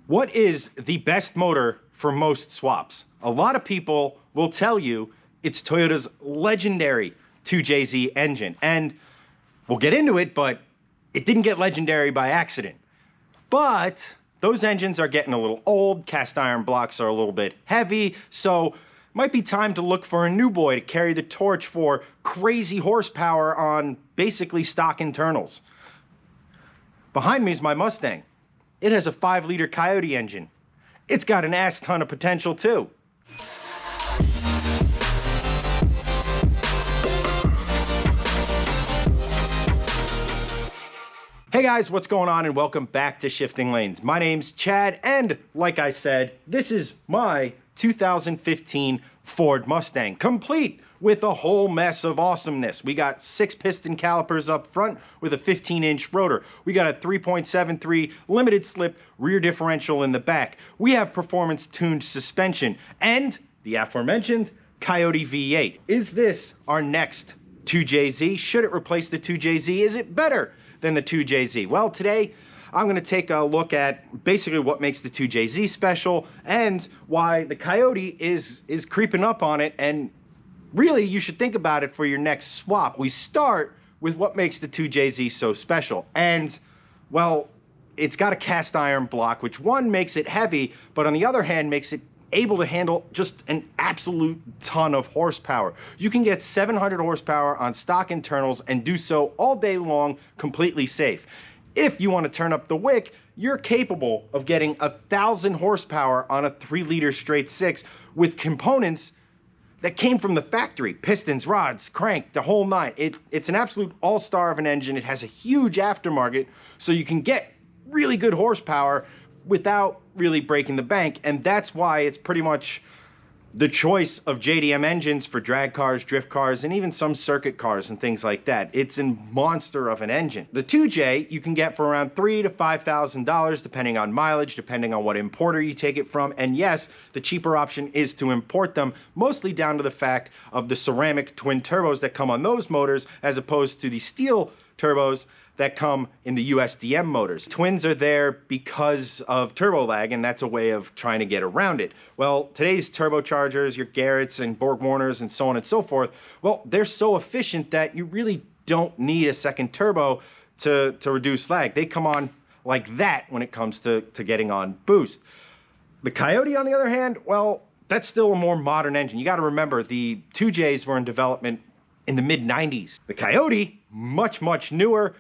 What is the best motor for most swaps? A lot of people will tell you it's Toyota's legendary 2JZ engine. And we'll get into it, but it didn't get legendary by accident. But those engines are getting a little old, cast iron blocks are a little bit heavy, so might be time to look for a new boy to carry the torch for crazy horsepower on basically stock internals. Behind me is my Mustang. It has a 5-liter Coyote engine. It's got an ass ton of potential too. Hey guys, what's going on and welcome back to Shifting Lanes. My name's Chad and like I said, this is my 2015 Ford Mustang, complete with a whole mess of awesomeness. We got 6 piston calipers up front with a 15-inch rotor. We got a 3.73 limited slip rear differential in the back. We have performance-tuned suspension and the aforementioned Coyote V8. Is this our next 2JZ? Should it replace the 2JZ? Is it better than the 2JZ? Well, today I'm going to take a look at basically what makes the 2JZ special and why the Coyote is creeping up on it, and really you should think about it for your next swap. We start with what makes the 2JZ so special, and well, it's got a cast iron block, which one makes it heavy, but on the other hand makes it able to handle just an absolute ton of horsepower. You can get 700 horsepower on stock internals and do so all day long completely safe. If you want to turn up the wick, you're capable of getting 1,000 horsepower on a 3-liter straight 6 with components that came from the factory. Pistons, rods, crank, the whole nine. It's an absolute all-star of an engine. It has a huge aftermarket, so you can get really good horsepower without really breaking the bank, and that's why it's pretty much the choice of JDM engines for drag cars, drift cars, and even some circuit cars and things like that. It's a monster of an engine. The 2J you can get for around $3,000 to $5,000 depending on mileage, depending on what importer you take it from, and yes, the cheaper option is to import them, mostly down to the fact of the ceramic twin turbos that come on those motors as opposed to the steel turbos that come in the USDM motors. Twins are there because of turbo lag, and that's a way of trying to get around it. Well, today's turbochargers, your Garretts and Borg-Warners and so on and so forth, well, they're so efficient that you really don't need a second turbo to reduce lag. They come on like that when it comes to getting on boost. The Coyote, on the other hand, well, that's still a more modern engine. You gotta remember, the 2Js were in development in the mid-90s. The Coyote, much newer,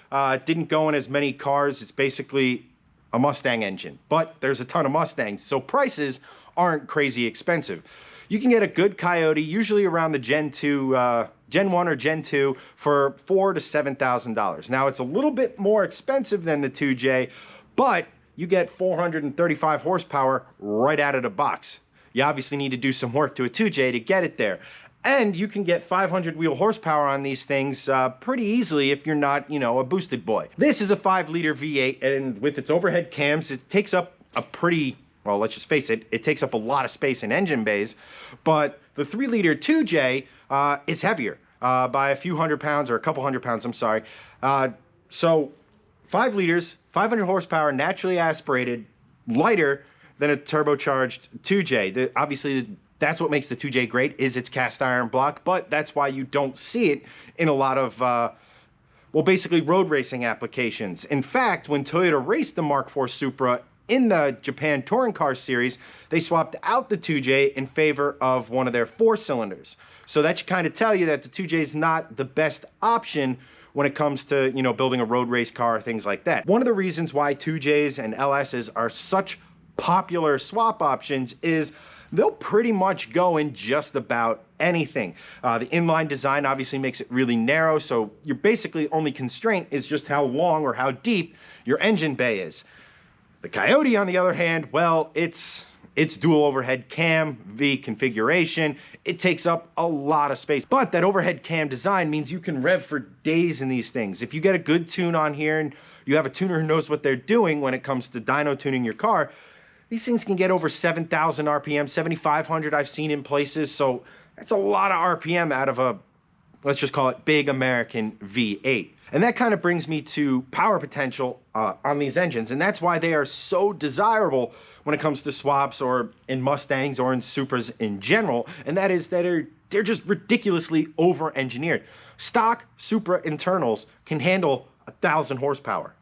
didn't go in as many cars. It's basically a Mustang engine, but there's a ton of Mustangs, so prices aren't crazy expensive. You can get a good Coyote, usually around the Gen 1 or Gen 2, for $4,000 to $7,000. Now, it's a little bit more expensive than the 2J, but you get 435 horsepower right out of the box. You obviously need to do some work to a 2J to get it there. And you can get 500 wheel horsepower on these things pretty easily if you're not, you know, a boosted boy. This is a 5-liter V8, and with its overhead cams, it takes up a pretty, well, let's just face it, it takes up a lot of space in engine bays. But the 3-liter 2J is heavier by a few hundred pounds, or a couple hundred pounds, I'm sorry. So 5 liters, 500 horsepower, naturally aspirated, lighter than a turbocharged 2J. Obviously, that's what makes the 2J great, is its cast iron block, but that's why you don't see it in a lot of, well, basically road racing applications. In fact, when Toyota raced the Mark IV Supra in the Japan Touring Car Series, they swapped out the 2J in favor of one of their 4-cylinders. So that should kind of tell you that the 2J is not the best option when it comes to, you know, building a road race car, things like that. One of the reasons why 2Js and LSs are such popular swap options is they'll pretty much go in just about anything. The inline design obviously makes it really narrow, so your basically only constraint is just how long or how deep your engine bay is. The Coyote, on the other hand, well, it's dual overhead cam, V configuration. It takes up a lot of space, but that overhead cam design means you can rev for days in these things. If you get a good tune on here and you have a tuner who knows what they're doing when it comes to dyno tuning your car, these things can get over 7,000 RPM, 7,500 I've seen in places, so that's a lot of RPM out of a let's just call it big American V8. And that kind of brings me to power potential on these engines. And that's why they are so desirable when it comes to swaps or in Mustangs or in Supras in general. And that is that they're just ridiculously over-engineered. Stock Supra internals can handle 1,000 horsepower.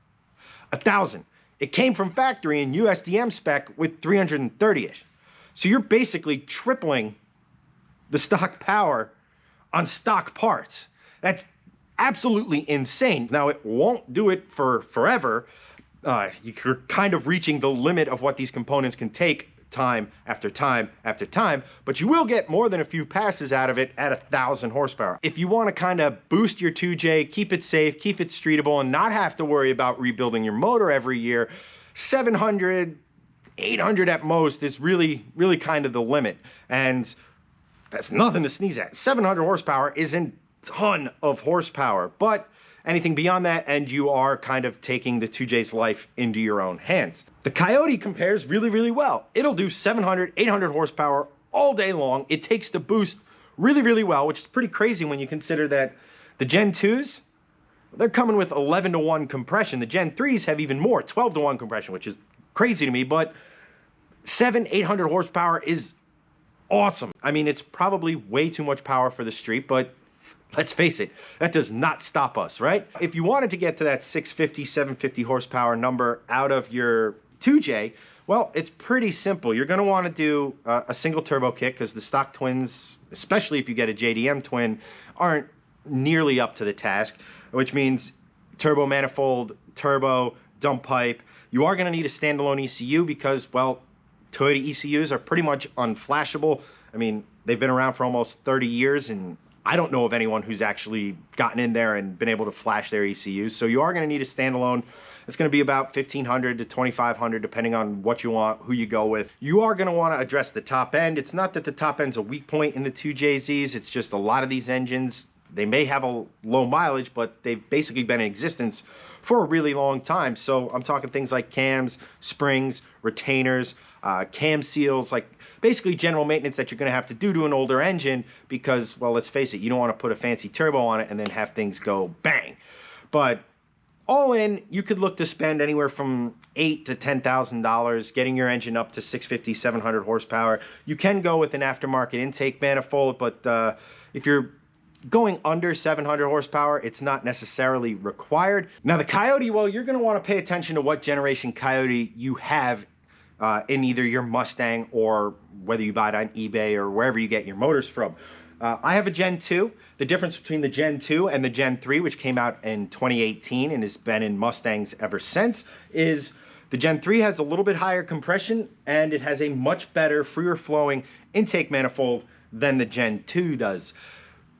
1,000. It came from factory in USDM spec with 330-ish. So you're basically tripling the stock power on stock parts. That's absolutely insane. Now, it won't do it for forever. You're kind of reaching the limit of what these components can take time after time after time, but you will get more than a few passes out of it at 1,000 horsepower. If you want to kind of boost your 2J, keep it safe, keep it streetable, and not have to worry about rebuilding your motor every year, 700, 800 at most is really, really kind of the limit. And that's nothing to sneeze at. 700 horsepower isn't a ton of horsepower, but anything beyond that, and you are kind of taking the 2J's life into your own hands. The Coyote compares really, really well. It'll do 700, 800 horsepower all day long. It takes the boost really, really well, which is pretty crazy when you consider that the Gen 2s, they're coming with 11-to-1 compression. The Gen 3s have even more, 12-to-1 compression, which is crazy to me, but 800 horsepower is awesome. I mean, it's probably way too much power for the street, but let's face it, that does not stop us, right? If you wanted to get to that 650, 750 horsepower number out of your 2J, well, it's pretty simple. You're going to want to do a single turbo kit because the stock twins, especially if you get a JDM twin, aren't nearly up to the task, which means turbo manifold, turbo, dump pipe. You are going to need a standalone ECU because, well, Toyota ECUs are pretty much unflashable. I mean, they've been around for almost 30 years, and I don't know of anyone who's actually gotten in there and been able to flash their ECUs. So you are going to need a standalone. It's going to be about 1,500 to 2,500, depending on what you want, who you go with. You are going to want to address the top end. It's not that the top end's a weak point in the 2JZs. It's just a lot of these engines, they may have a low mileage, but they've basically been in existence for a really long time. So I'm talking things like cams, springs, retainers, cam seals, like basically general maintenance that you're going to have to do to an older engine because, well, let's face it, you don't want to put a fancy turbo on it and then have things go bang. But all in, you could look to spend anywhere from $8,000 to $10,000 getting your engine up to 650, 700 horsepower. You can go with an aftermarket intake manifold, but if you're going under 700 horsepower, it's not necessarily required. Now the Coyote, well, you're going to want to pay attention to what generation Coyote you have in either your Mustang or whether you buy it on eBay or wherever you get your motors from. I have a Gen 2. The difference between the Gen 2 and the Gen 3, which came out in 2018 and has been in Mustangs ever since, is the Gen 3 has a little bit higher compression and it has a much better, freer flowing intake manifold than the Gen 2 does.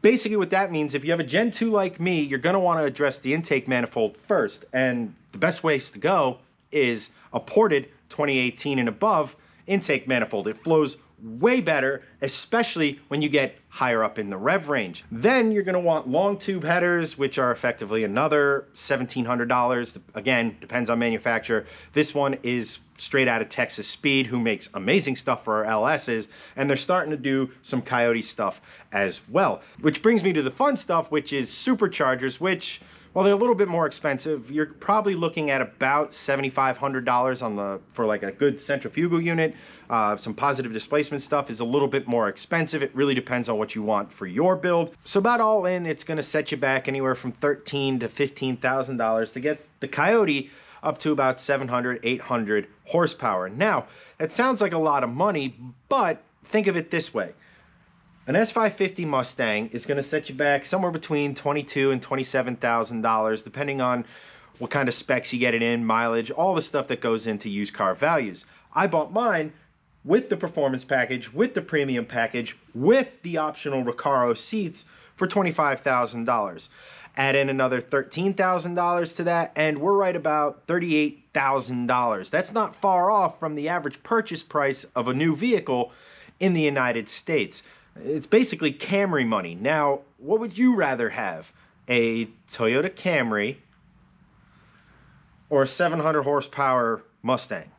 Basically what that means, if you have a Gen 2 like me, you're going to want to address the intake manifold first. And the best ways to go is a ported 2018 and above intake manifold. It flows way better, especially when you get higher up in the rev range. Then you're going to want long tube headers, which are effectively another $1,700. Again, depends on manufacturer. This one is straight out of Texas Speed, who makes amazing stuff for our LSs, and they're starting to do some Coyote stuff as well. Which brings me to the fun stuff, which is superchargers, which, well, they're a little bit more expensive. You're probably looking at about $7,500 for like a good centrifugal unit. Some positive displacement stuff is a little bit more expensive. It really depends on what you want for your build. So about all in, it's going to set you back anywhere from $13,000 to $15,000 to get the Coyote up to about 700, 800 horsepower. Now, that sounds like a lot of money, but think of it this way. An S550 Mustang is going to set you back somewhere between $22,000 and $27,000, depending on what kind of specs you get it in, mileage, all the stuff that goes into used car values. I bought mine with the performance package, with the premium package, with the optional Recaro seats for $25,000. Add in another $13,000 to that, and we're right about $38,000. That's not far off from the average purchase price of a new vehicle in the United States. It's basically Camry money. Now, what would you rather have? A Toyota Camry or a 700 horsepower Mustang?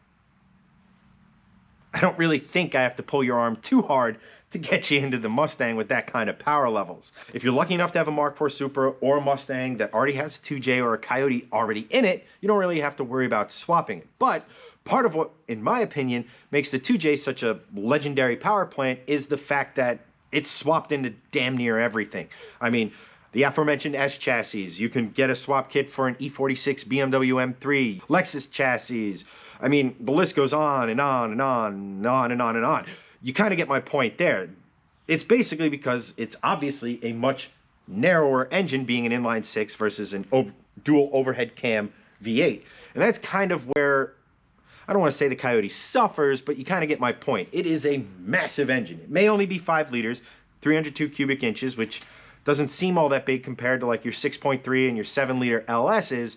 I don't really think I have to pull your arm too hard to get you into the Mustang with that kind of power levels. If you're lucky enough to have a Mark IV Supra or a Mustang that already has a 2J or a Coyote already in it, you don't really have to worry about swapping it. But part of what, in my opinion, makes the 2J such a legendary power plant is the fact that it's swapped into damn near everything. I mean, the aforementioned S chassis, you can get a swap kit for an E46 BMW M3, Lexus chassis. I mean, the list goes on and on and on and on and on and on. You kind of get my point there. It's basically because it's obviously a much narrower engine being an inline six versus an dual overhead cam V8. And that's kind of where, I don't want to say the Coyote suffers, but you kind of get my point. It is a massive engine. It may only be 5 liters, 302 cubic inches, which doesn't seem all that big compared to like your 6.3 and your 7-liter LS's,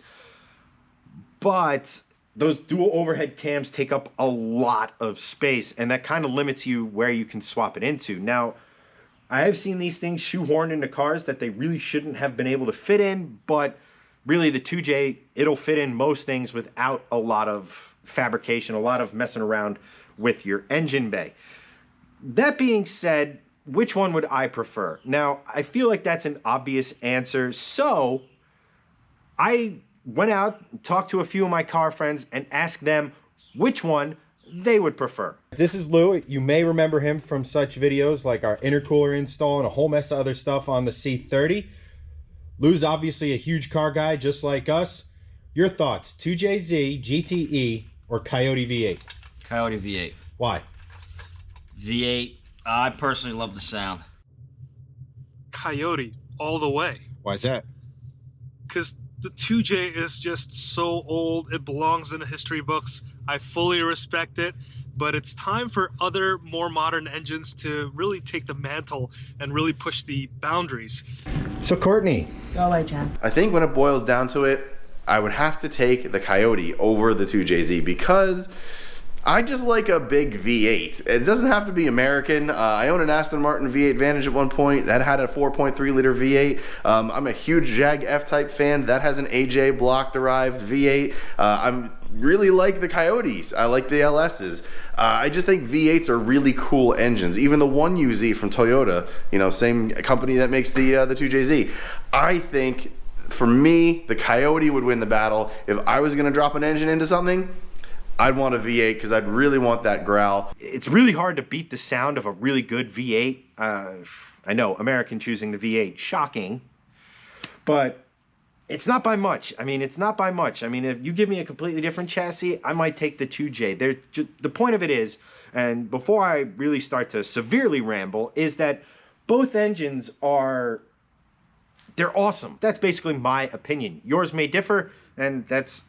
but those dual overhead cams take up a lot of space, and that kind of limits you where you can swap it into. Now, I have seen these things shoehorned into cars that they really shouldn't have been able to fit in, but really the 2J, it'll fit in most things without a lot of fabrication, a lot of messing around with your engine bay. That being said, which one would I prefer? Now, I feel like that's an obvious answer, so I went out and talked to a few of my car friends and asked them which one they would prefer. This is Lou. You may remember him from such videos like our intercooler install and a whole mess of other stuff on the C30. Lou's obviously a huge car guy just like us. Your thoughts, 2JZ, GTE, or Coyote V8? Coyote V8. Why? V8, I personally love the sound. Coyote, all the way. Why is that? Because the 2J is just so old, it belongs in the history books. I fully respect it, but it's time for other more modern engines to really take the mantle and really push the boundaries. So Courtney. Go away, Chad. I think when it boils down to it, I would have to take the Coyote over the 2JZ because I just like a big V8. It doesn't have to be American. I own an Aston Martin V8 Vantage at one point. That had a 4.3 liter V8. I'm a huge Jag F-Type fan. That has an AJ block-derived V8. I really like the Coyotes. I like the LS's. I just think V8s are really cool engines. Even the 1UZ from Toyota, you know, same company that makes the 2JZ. I think, for me, the Coyote would win the battle. If I was going to drop an engine into something, I'd want a V8 because I'd really want that growl. It's really hard to beat the sound of a really good V8. I know, American choosing the V8, shocking, but it's not by much. I mean, it's not by much. I mean, if you give me a completely different chassis, I might take the 2J. The point of it is, and before I really start to severely ramble, is that both engines they're awesome. That's basically my opinion. Yours may differ, and that's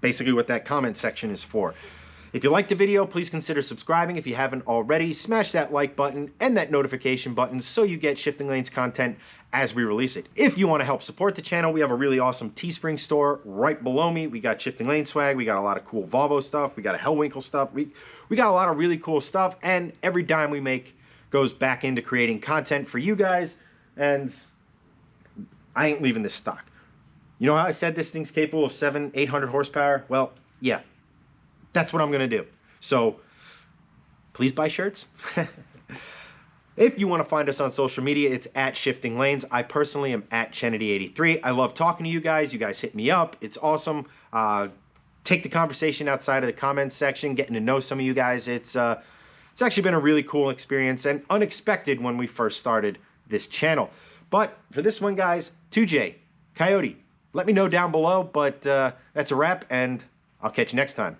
basically what that comment section is for. If you liked the video, please consider subscribing if you haven't already. Smash that like button and that notification button so you get Shifting Lanes content as we release it. If you want to help support the channel, we have a really awesome Teespring store right below me. We got Shifting Lane swag, we got a lot of cool Volvo stuff, we got a Hellwinkle stuff, we got a lot of really cool stuff, and every dime we make goes back into creating content for you guys, and I ain't leaving this stock. You know how I said this thing's capable of 700-800 horsepower? Well, yeah, that's what I'm gonna do. So please buy shirts. If you want to find us on social media, it's at Shifting Lanes. I personally am at Chenedy83. I love talking to you guys. You guys hit me up. It's awesome. Take the conversation outside of the comments section, getting to know some of you guys. It's actually been a really cool experience and unexpected when we first started this channel. But for this one, guys, 2J, Coyote, let me know down below, but that's a wrap, and I'll catch you next time.